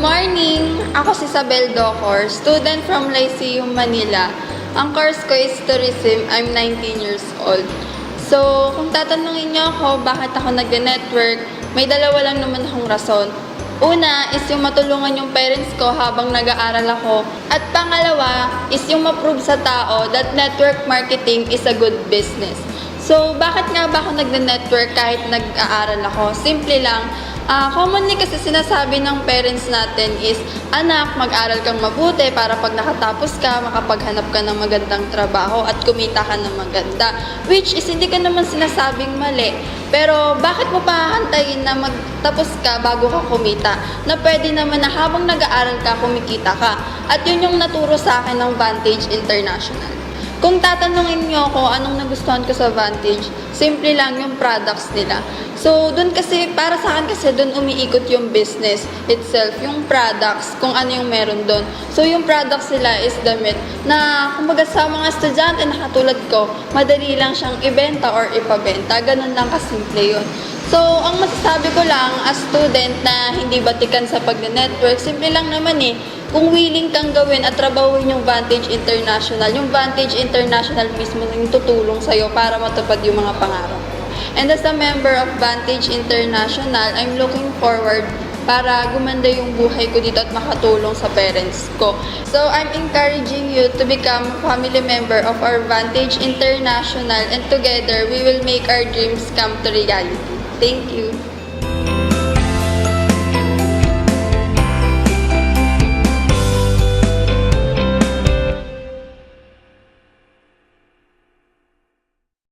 morning! Ako si Isabel Docor, student from Lyceum, Manila. Ang course ko is Tourism. I'm 19 years old. So, kung tatanungin niyo ako bakit ako nag-network, may dalawa lang naman akong rason. Una is yung matulungan yung parents ko habang nag-aaral ako. At pangalawa is yung ma-prove sa tao that network marketing is a good business. So, bakit nga ba ako nag-network kahit nag-aaral ako? Simple lang. Commonly kasi sinasabi ng parents natin is, anak, mag-aral kang mabuti para pag nakatapos ka, makapaghanap ka ng magandang trabaho at kumita ka ng maganda. Which is, hindi ka naman sinasabing mali. Pero, bakit mo pa hantayin na magtapos ka bago ka kumita? Na pwede naman na habang nag-aaral ka, kumikita ka. At yun yung naturo sa akin ng Vantage International. Kung tatanungin niyo ako anong nagustuhan ko sa Vantage, simple lang yung products nila. So, dun kasi, para sa akin kasi dun umiikot yung business itself, yung products, kung ano yung meron dun. So, yung products nila is damit na, kumbaga sa mga estudyante na katulad ko, madali lang siyang ibenta or ipabenta. Ganun lang kasimple yun. So, ang masasabi ko lang as student na hindi batikan sa pag-network, simple lang naman kung willing kang gawin at trabahuin yung Vantage International mismo yung tutulong sa'yo para matupad yung mga pangarap. And as a member of Vantage International, I'm looking forward para gumanda yung buhay ko dito at makatulong sa parents ko. So, I'm encouraging you to become a family member of our Vantage International, and together, we will make our dreams come to reality. Thank you.